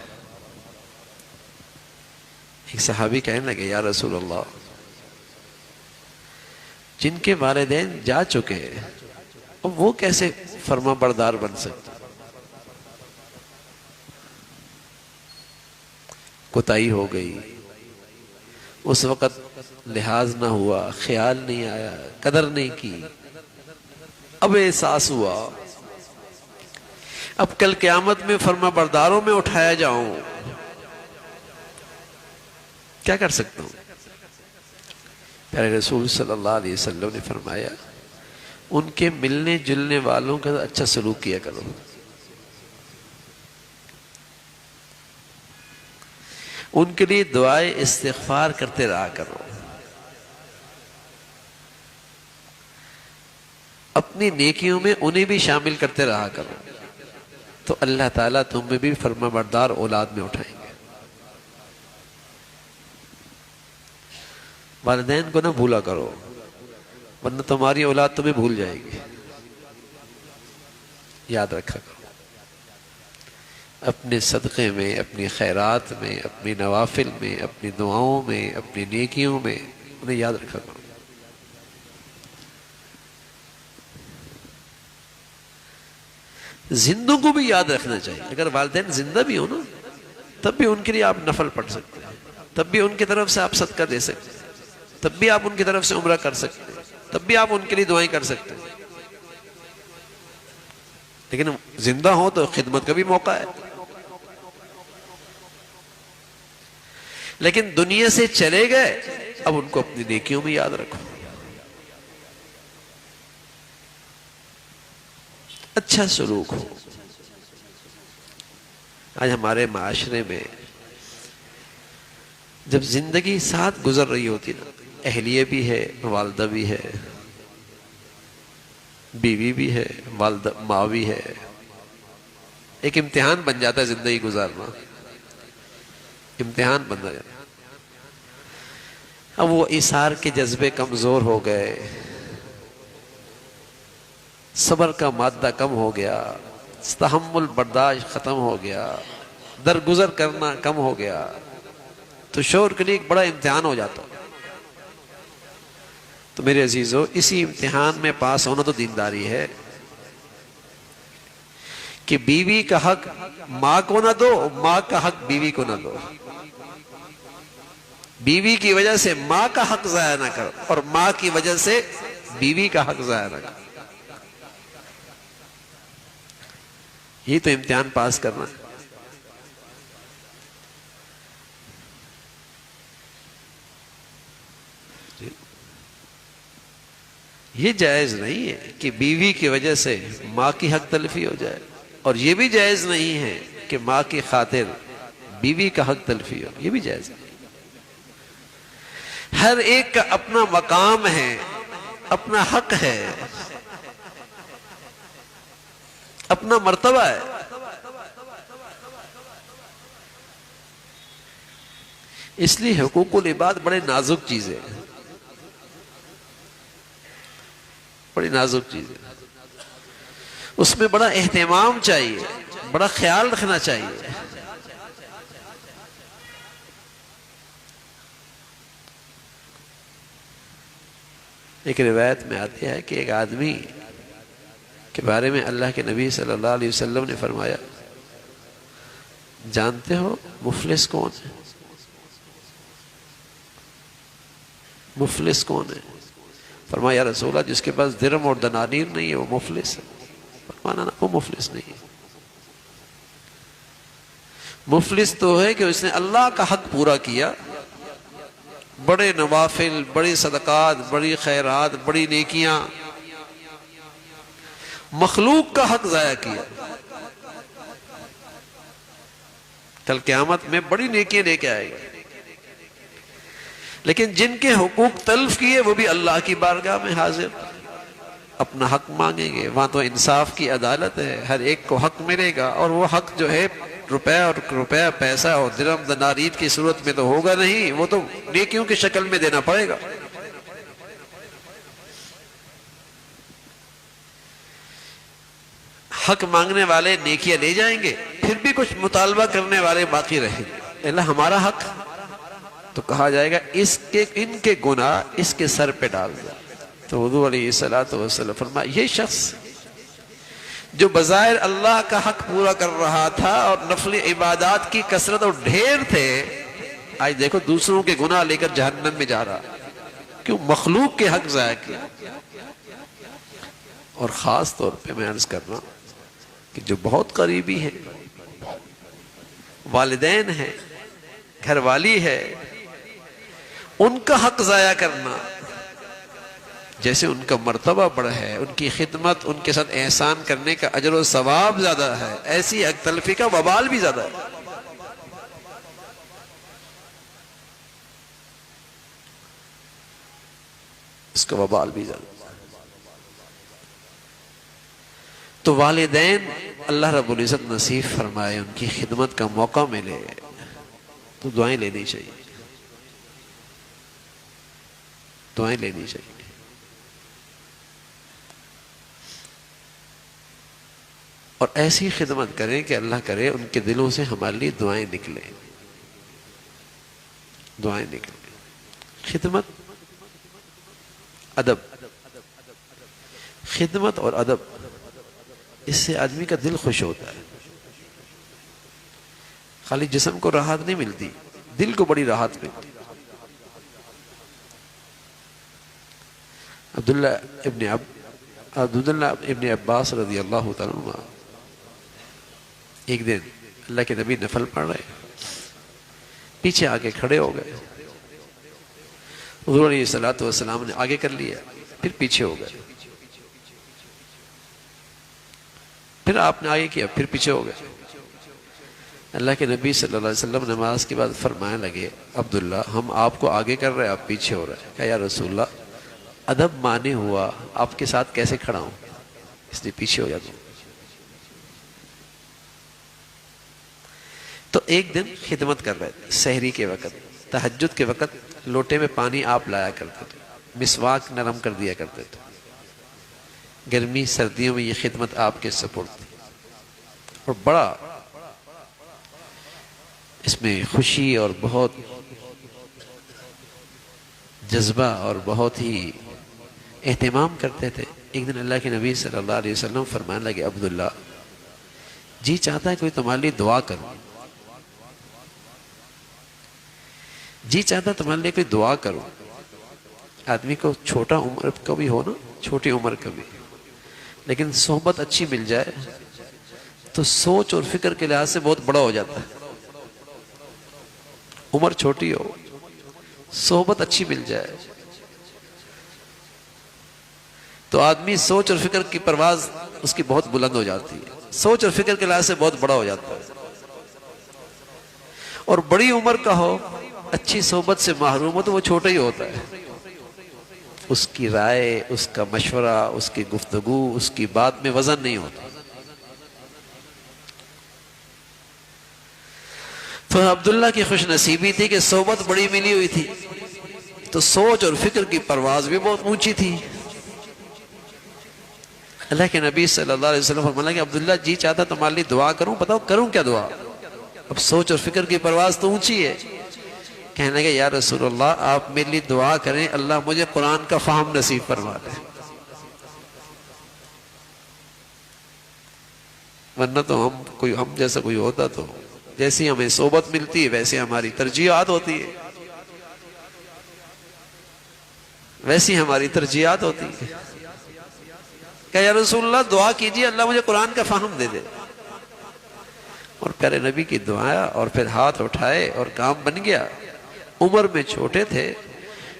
ایک صحابی کہنے لگے یا رسول اللہ، جن کے والدین جا چکے ہیں وہ کیسے فرما بردار بن سکتے؟ کوتاہی ہو گئی، اس وقت لحاظ نہ ہوا، خیال نہیں آیا، قدر نہیں کی، اب احساس ہوا، اب کل قیامت میں فرما برداروں میں اٹھایا جاؤں، کیا کر سکتا ہوں؟ پیارے رسول صلی اللہ علیہ وسلم نے فرمایا ان کے ملنے جلنے والوں کا اچھا سلوک کیا کرو، ان کے لیے دعائے استغفار کرتے رہا کرو، اپنی نیکیوں میں انہیں بھی شامل کرتے رہا کرو، تو اللہ تعالیٰ تمہیں بھی فرما بردار اولاد میں اٹھائیں گے۔ والدین کو نہ بھولا کرو ورنہ تمہاری اولاد تمہیں بھول جائے گی، یاد رکھا کرو۔ اپنے صدقے میں، اپنی خیرات میں، اپنی نوافل میں، اپنی دعاؤں میں، اپنی نیکیوں میں انہیں یاد رکھا کرو۔ زندوں کو بھی یاد رکھنا چاہیے، اگر والدین زندہ بھی ہو نا تب بھی ان کے لیے آپ نفل پڑھ سکتے ہیں، تب بھی ان کی طرف سے آپ صدقہ دے سکتے ہیں، تب بھی آپ ان کی طرف سے عمرہ کر سکتے ہیں، تب بھی آپ ان کے لیے دعائیں کر سکتے ہیں۔ لیکن زندہ ہو تو خدمت کا بھی موقع ہے، لیکن دنیا سے چلے گئے اب ان کو اپنی نیکیوں میں یاد رکھو، اچھا سلوک ہو۔ آج ہمارے معاشرے میں جب زندگی ساتھ گزر رہی ہوتی نا، اہلیہ بھی ہے، والدہ بھی ہے، بیوی بھی ہے، والدہ ماں بھی ہے، ایک امتحان بن جاتا ہے زندگی گزارنا، امتحان بن جاتا ہے۔ اب وہ ایثار کے جذبے کمزور ہو گئے، صبر کا مادہ کم ہو گیا، تحمل برداشت ختم ہو گیا، درگزر کرنا کم ہو گیا، تو شوہر کے لیے ایک بڑا امتحان ہو جاتا۔ تو میرے عزیزو، اسی امتحان میں پاس ہونا تو دینداری ہے کہ بیوی کا حق ماں کو نہ دو، ماں کا حق بیوی کو نہ دو، بیوی کی وجہ سے ماں کا حق ضائع نہ کرو اور ماں کی وجہ سے بیوی کا حق ضائع نہ کرو۔ یہ تو امتحان پاس کرنا ہے۔ یہ جائز نہیں ہے کہ بیوی کی وجہ سے ماں کی حق تلفی ہو جائے، اور یہ بھی جائز نہیں ہے کہ ماں کی خاطر بیوی کا حق تلفی ہو، یہ بھی جائز نہیں۔ ہر ایک کا اپنا مقام ہے، اپنا حق ہے، اپنا مرتبہ ہے۔ اس لیے حقوق العباد بڑے نازک چیزیں ہیں، بڑی نازک چیزیں، اس میں بڑا اہتمام چاہیے، بڑا خیال رکھنا چاہیے۔ ایک روایت میں آتی ہے کہ ایک آدمی کے بارے میں اللہ کے نبی صلی اللہ علیہ وسلم نے فرمایا، جانتے ہو مفلس کون ہے؟ مفلس کون ہے؟ فرمایا یا رسول اللہ جس کے پاس درم اور دنانیر نہیں ہے وہ مفلس ہے۔ فرمانا نا، وہ مفلس نہیں ہے۔ مفلس تو ہے کہ اس نے اللہ کا حق پورا کیا، بڑے نوافل، بڑی صدقات، بڑی خیرات، بڑی نیکیاں، مخلوق کا حق ضائع کیا، کل قیامت میں بڑی نیکیاں لے کے آئے گا، لیکن جن کے حقوق تلف کیے وہ بھی اللہ کی بارگاہ میں حاضر اپنا حق مانگیں گے۔ وہاں تو انصاف کی عدالت ہے، ہر ایک کو حق ملے گا، اور وہ حق جو ہے روپیہ پیسہ اور درم دنانیر کی صورت میں تو ہوگا نہیں، وہ تو نیکیوں کی شکل میں دینا پڑے گا۔ حق مانگنے والے نیکیاں لے جائیں گے، پھر بھی کچھ مطالبہ کرنے والے باقی رہیں گے، اللہ ہمارا حق، تو کہا جائے گا ان کے گناہ اس کے سر پہ ڈال دو۔ تو حضور علیہ السلام فرمایا یہ شخص جو بظاہر اللہ کا حق پورا کر رہا تھا اور نفل عبادات کی کثرت اور ڈھیر تھے، آج دیکھو دوسروں کے گناہ لے کر جہنم میں جا رہا، کیوں؟ مخلوق کے حق ضائع کیا۔ اور خاص طور پہ میں عرض کر رہا ہوں کہ جو بہت قریبی ہیں، والدین ہیں، گھر والی ہے، ان کا حق ضائع کرنا، جیسے ان کا مرتبہ بڑا ہے، ان کی خدمت، ان کے ساتھ احسان کرنے کا اجر و ثواب زیادہ ہے، ایسی حق تلفی کا وبال بھی زیادہ ہے۔ اس کا وبال بھی زیادہ ہے۔ تو والدین اللہ رب العزت نصیب فرمائے ان کی خدمت کا موقع ملے تو دعائیں لینی چاہیے، دعائیں لینی چاہیے۔ اور ایسی خدمت کریں کہ اللہ کرے ان کے دلوں سے ہمارے لیے دعائیں نکلیں، دعائیں نکلیں۔ خدمت، ادب، خدمت اور ادب، اس سے آدمی کا دل خوش ہوتا ہے۔ خالی جسم کو راحت نہیں ملتی، دل کو بڑی راحت ملتی۔ عبداللہ ابن عباس رضی اللہ تعالیٰ عنہ ایک دن اللہ کے نبی نفل پڑھ رہے، پیچھے آگے کھڑے ہو گئے، حضور علیہ السلام نے آگے کر لیا، پھر پیچھے ہو گئے، پھر آپ نے آگے کیا، پھر پیچھے ہو گئے۔ اللہ کے نبی صلی اللہ علیہ وسلم نماز کے بعد فرمانے لگے، عبداللہ ہم آپ کو آگے کر رہے ہیں، آپ پیچھے ہو رہے ہیں۔ کہا یا رسول اللہ ادب مانے ہوا آپ کے ساتھ کیسے کھڑا ہوں، اس لیے پیچھے ہو جاتا ہوں۔ تو ایک دن خدمت کر رہے تھے، سحری کے وقت، تہجد کے وقت لوٹے میں پانی آپ لایا کرتے تھے، مسواک نرم کر دیا کرتے تھے۔ گرمی سردیوں میں یہ خدمت آپ کے سپرد تھی، اور بڑا اس میں خوشی اور بہت جذبہ اور بہت ہی اہتمام کرتے تھے۔ ایک دن اللہ کے نبی صلی اللہ علیہ وسلم فرمانے لگے، عبداللہ جی چاہتا ہے کوئی تمہارے لیے دعا کروں، جی چاہتا ہے تمہارے لیے کوئی دعا کروں۔ آدمی کو چھوٹا عمر کا بھی ہو نا، چھوٹی عمر کا بھی، لیکن صحبت اچھی مل جائے تو سوچ اور فکر کے لحاظ سے بہت بڑا ہو جاتا ہے۔ عمر چھوٹی ہو، صحبت اچھی مل جائے تو آدمی سوچ اور فکر کی پرواز اس کی بہت بلند ہو جاتی ہے، سوچ اور فکر کے لحاظ سے بہت بڑا ہو جاتا ہے۔ اور بڑی عمر کا ہو، اچھی صحبت سے محروم ہو تو وہ چھوٹا ہی ہوتا ہے۔ اس کی رائے، اس کا مشورہ، اس کی گفتگو، اس کی بات میں وزن نہیں ہوتا۔ تو عبداللہ کی خوش نصیبی تھی کہ صحبت بڑی ملی ہوئی تھی، تو سوچ اور فکر کی پرواز بھی بہت اونچی تھی۔ اللہ کے نبی صلی اللہ علیہ وسلم فرمایا کہ عبداللہ جی چاہتا تمہارے لیے دعا کروں، بتاؤ کروں کیا دعا؟ اب سوچ اور فکر کی پرواز تو اونچی ہے۔ کہنے لگے یا رسول اللہ آپ میرے لیے دعا کریں اللہ مجھے قرآن کا فہم نصیب فرما دے، ورنہ تو ہم جیسا کوئی ہوتا تو جیسی ہمیں صحبت ملتی ہے ویسے ہماری ترجیحات ہوتی ہے، ویسی ہماری ترجیحات ہوتی ہے۔ کہ یا رسول اللہ دعا کیجئے اللہ مجھے قرآن کا فہم دے دے، اور پیارے نبی کی دعا، اور پھر ہاتھ اٹھائے اور کام بن گیا۔ عمر میں چھوٹے تھے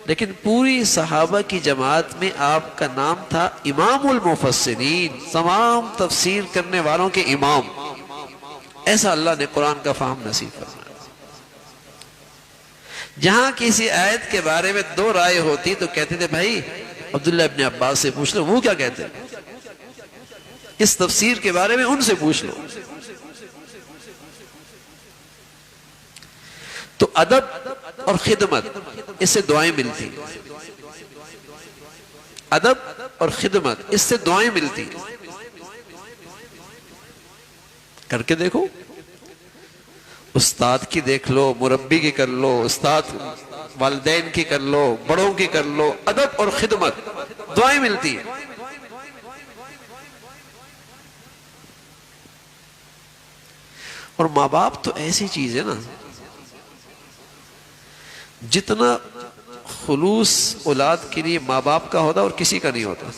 لیکن پوری صحابہ کی جماعت میں آپ کا نام تھا امام المفسرین، تمام تفسیر کرنے والوں کے امام۔ ایسا اللہ نے قرآن کا فہم نصیب فرمایا۔ جہاں کسی آیت کے بارے میں دو رائے ہوتی تو کہتے تھے بھائی عبداللہ ابن عباس سے پوچھ لو وہ کیا کہتے ہیں، اس تفسیر کے بارے میں ان سے پوچھ لو۔ تو ادب اور خدمت، اس سے دعائیں ملتی، ادب اور خدمت اس سے دعائیں ملتی۔ کر کے دیکھو، استاد کی دیکھ لو، مربی کی کر لو، استاد والدین کی کر لو، بڑوں کی کر لو، ادب اور خدمت دعائیں ملتی ہیں۔ اور ماں باپ تو ایسی چیز ہے نا، جتنا خلوص اولاد کے لیے ماں باپ کا ہوتا اور کسی کا نہیں ہوتا۔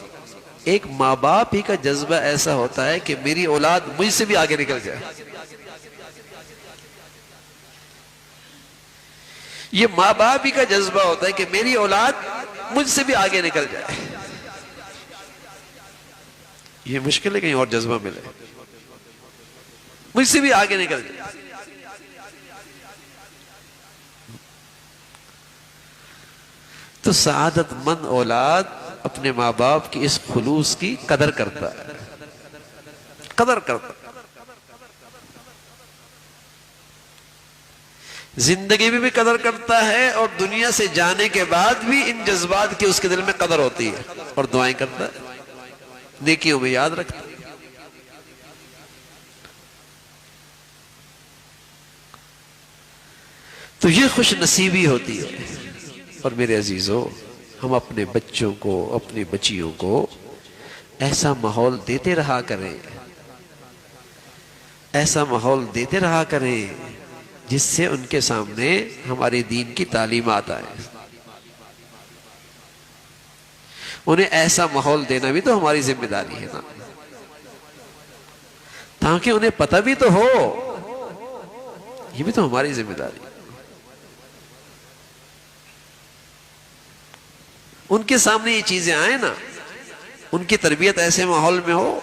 ایک ماں باپ ہی کا جذبہ ایسا ہوتا ہے کہ میری اولاد مجھ سے بھی آگے نکل جائے۔ یہ ماں باپ ہی کا جذبہ ہوتا ہے کہ میری اولاد مجھ سے بھی آگے نکل جائے. یہ مشکل ہے کہیں اور جذبہ ملے. مجھ سے بھی آگے نکل جائے. تو سعادت مند اولاد اپنے ماں باپ کی اس خلوص کی قدر کرتا ہے. قدر کرتا. زندگی میں بھی قدر کرتا ہے اور دنیا سے جانے کے بعد بھی ان جذبات کی اس کے دل میں قدر ہوتی ہے اور دعائیں کرتا ہے, نیکیوں میں یاد رکھتا ہے. تو یہ خوش نصیبی ہوتی ہے. اور میرے عزیزو, ہم اپنے بچوں کو, اپنی بچیوں کو ایسا ماحول دیتے رہا کریں, ایسا ماحول دیتے رہا کریں جس سے ان کے سامنے ہمارے دین کی تعلیمات آئیں. انہیں ایسا ماحول دینا بھی تو ہماری ذمہ داری ہے نا, تاکہ انہیں پتہ بھی تو ہو. یہ بھی تو ہماری ذمہ داری ہے. ان کے سامنے یہ چیزیں آئیں نا, ان کی تربیت ایسے ماحول میں ہو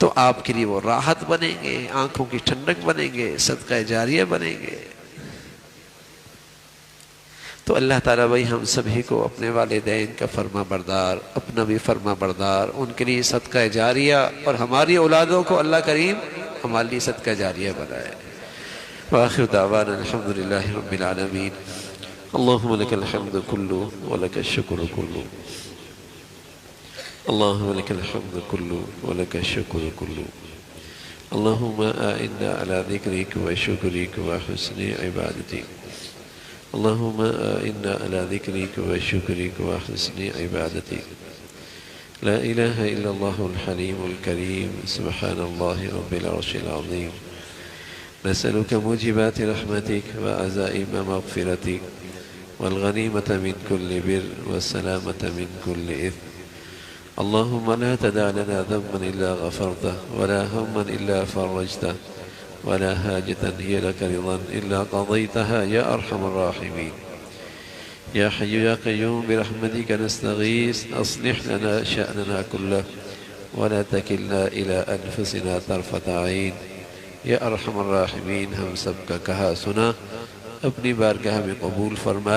تو آپ کے لیے وہ راحت بنیں گے, آنکھوں کی ٹھنڈک بنیں گے, صدقہ جاریہ بنیں گے. تو اللہ تعالیٰ بھائی ہم سبھی کو اپنے والدین کا فرما بردار, اپنا بھی فرما بردار, ان کے لیے صدقہ جاریہ اور ہماری اولادوں کو اللہ کریم ہمارے لیے صدقہ جاریہ بنائے. وآخر دعوانا الحمدللہ رب العالمین. اللہم لک الحمد کلو ولک الشکر کلو. اللہم لک الحمد کلو ولک الشکر کلو. اللہم آئنا علی ذکرک و شکرک و حسن عبادتک. اللہم آئنا علی ذکرک و شکرک و حسن عبادتک. لا الہ الا اللہ الحلیم الکریم. سبحان اللہ رب العرش العظیم. نسألك موجبات رحمتك وعزائم مغفرتك والغنيمة من كل بر والسلامة من كل إثم. اللهم لا تدع لنا ذنبا إلا غفرته ولا هما إلا فرجته ولا حاجة هي لك رضا إلا قضيتها يا أرحم الراحمين. يا حي يا قيوم برحمتك نستغيث أصلح لنا شأننا كله ولا تكلنا إلى أنفسنا طرفة عين. یا ارحم الراحمین, ہم سب کا کہا سنا اپنی بارگاہ میں قبول فرما.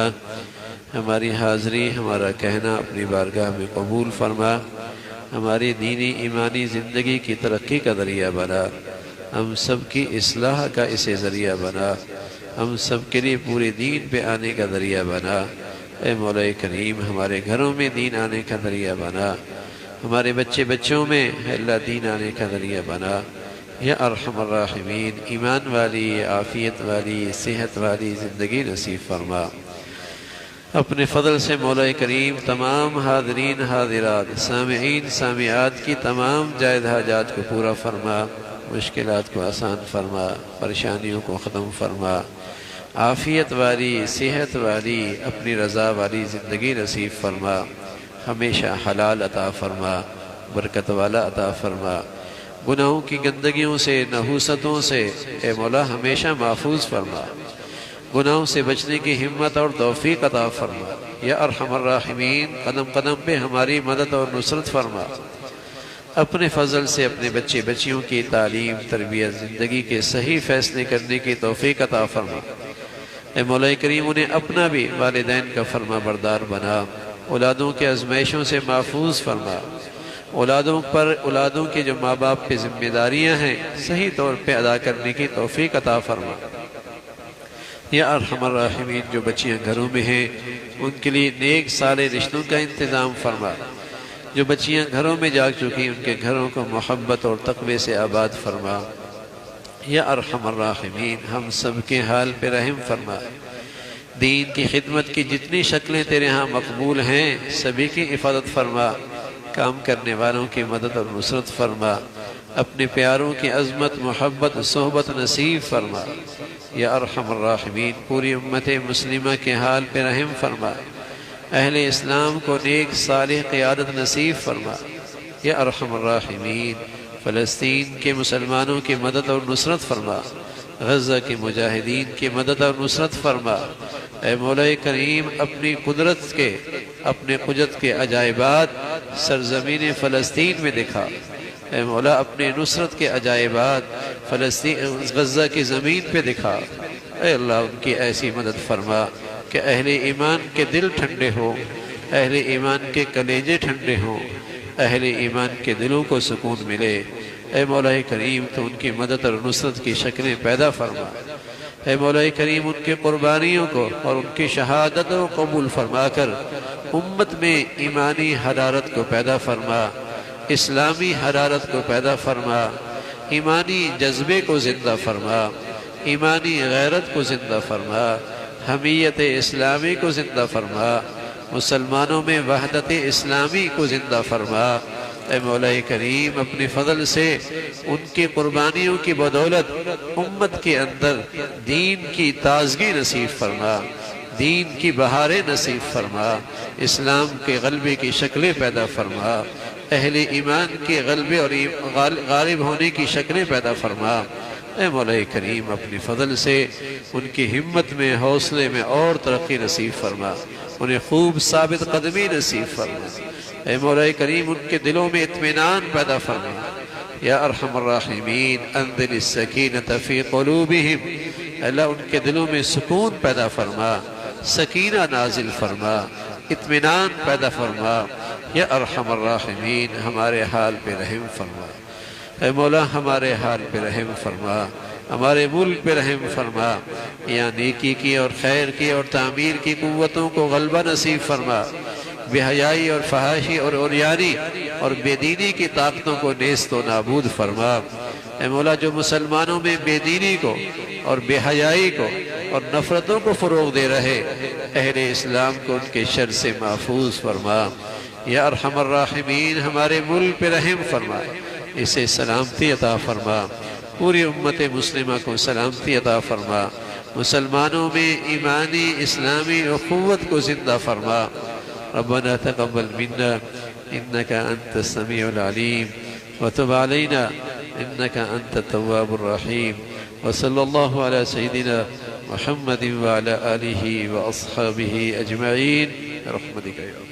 ہماری حاضری, ہمارا کہنا اپنی بارگاہ میں قبول فرما. ہماری دینی ایمانی زندگی کی ترقی کا ذریعہ بنا. ہم سب کی اصلاح کا اسے ذریعہ بنا. ہم سب کے لیے پورے دین پہ آنے کا ذریعہ بنا. اے مولا کریم, ہمارے گھروں میں دین آنے کا ذریعہ بنا. ہمارے بچوں میں اللہ دین آنے کا ذریعہ بنا. یا ارحم الراحمین, ایمان والی, عافیت والی, صحت والی زندگی نصیب فرما. اپنے فضل سے مولا کریم تمام حاضرین حاضرات, سامعین سامعات کی تمام جائز حاجات کو پورا فرما. مشکلات کو آسان فرما, پریشانیوں کو ختم فرما. عافیت والی, صحت والی, اپنی رضا والی زندگی نصیب فرما. ہمیشہ حلال عطا فرما, برکت والا عطا فرما. گناہوں کی گندگیوں سے, نحوستوں سے اے مولا ہمیشہ محفوظ فرما. گناہوں سے بچنے کی ہمت اور توفیق عطا فرما. یا ارحم الراحمین, قدم قدم پہ ہماری مدد اور نصرت فرما. اپنے فضل سے اپنے بچیوں کی تعلیم, تربیت, زندگی کے صحیح فیصلے کرنے کی توفیق عطا فرما. اے مولا کریم انہیں اپنا بھی والدین کا فرما بردار بنا. اولادوں کے آزمائشوں سے محفوظ فرما. اولادوں کے جو ماں باپ پہ ذمہ داریاں ہیں صحیح طور پہ ادا کرنے کی توفیق عطا فرما. یا ارحم الراحمین, جو بچیاں گھروں میں ہیں ان کے لیے نیک صالح رشتوں کا انتظام فرما. جو بچیاں گھروں میں جاگ چکی ان کے گھروں کو محبت اور تقوی سے آباد فرما. یا ارحم الراحمین, ہم سب کے حال پہ رحم فرما. دین کی خدمت کی جتنی شکلیں تیرے ہاں مقبول ہیں سبھی کی حفاظت فرما. کام کرنے والوں کی مدد اور نصرت فرما. اپنے پیاروں کی عظمت, محبت, صحبت نصیب فرما. یا ارحم الراحمین, پوری امت مسلمہ کے حال پہ رحم فرما. اہل اسلام کو نیک صالح قیادت نصیب فرما. یا ارحم الراحمین, فلسطین کے مسلمانوں کی مدد اور نصرت فرما. غزہ کے مجاہدین کی مدد اور نصرت فرما۔ اے مولا کریم اپنی قدرت کے عجائبات سرزمین فلسطین میں دکھا۔ اے مولا اپنے نصرت کے عجائبات غزہ کی زمین پہ دکھا۔ اے اللہ ان کی ایسی مدد فرما کہ اہل ایمان کے دل ٹھنڈے ہوں، اہل ایمان کے کلیجے ٹھنڈے ہوں، اہل ایمان کے دلوں کو سکون ملے۔ اے مولا کریم تو ان کی مدد اور نصرت کی شکلیں پیدا فرما۔ اے مولا کریم ان کے قربانیوں کو اور ان کی شہادتوں کو قبول فرما کر امت میں ایمانی حرارت کو پیدا فرما، اسلامی حرارت کو پیدا فرما، ایمانی جذبے کو زندہ فرما، ایمانی غیرت کو زندہ فرما، حمیت اسلامی کو زندہ فرما، مسلمانوں میں وحدت اسلامی کو زندہ فرما۔ اے مولا کریم اپنے فضل سے ان کی قربانیوں کی بدولت امت کے اندر دین کی تازگی نصیب فرما، دین کی بہاریں نصیب فرما، اسلام کے غلبے کی شکلیں پیدا فرما، اہل ایمان کے غلبے اور غالب ہونے کی شکلیں پیدا فرما۔ اے مولا کریم اپنی فضل سے ان کی ہمت میں حوصلے میں اور ترقی نصیب فرما، انہیں خوب ثابت قدمی نصیب فرما۔ اے مولا کریم ان کے دلوں میں اطمینان پیدا فرما۔ یا ارحم الراحمین انزل السکینۃ فی قلوبہم، اللہ ان کے دلوں میں سکون پیدا فرما، سکینہ نازل فرما، اطمینان پیدا فرما۔ یا ارحم الراحمین ہمارے حال پہ رحم فرما۔ اے مولا ہمارے حال پہ رحم فرما، ہمارے ملک پہ رحم فرما، یا نیکی کی اور خیر کی اور تعمیر کی قوتوں کو غلبہ نصیب فرما، بے حیائی اور فحاشی اور عریانی اور بے دینی کی طاقتوں کو نیست و نابود فرما۔ اے مولا جو مسلمانوں میں بے دینی کو اور بے حیائی کو اور نفرتوں کو فروغ دے رہے اہل اسلام کو ان کے شر سے محفوظ فرما۔ یا ارحم الراحمین ہمارے ملک پہ رحم فرما، اسے سلامتی عطا فرما، پوری امت مسلمہ کو سلامتی عطا فرما، مسلمانوں میں ایمانی اسلامی اخوت کو زندہ فرما۔ ربنا تقبل منا إنك أنت السميع العليم وتب علينا إنك أنت التواب الرحيم، وصلى الله على سيدنا محمد وعلى آله وأصحابه أجمعين برحمتك يا رب۔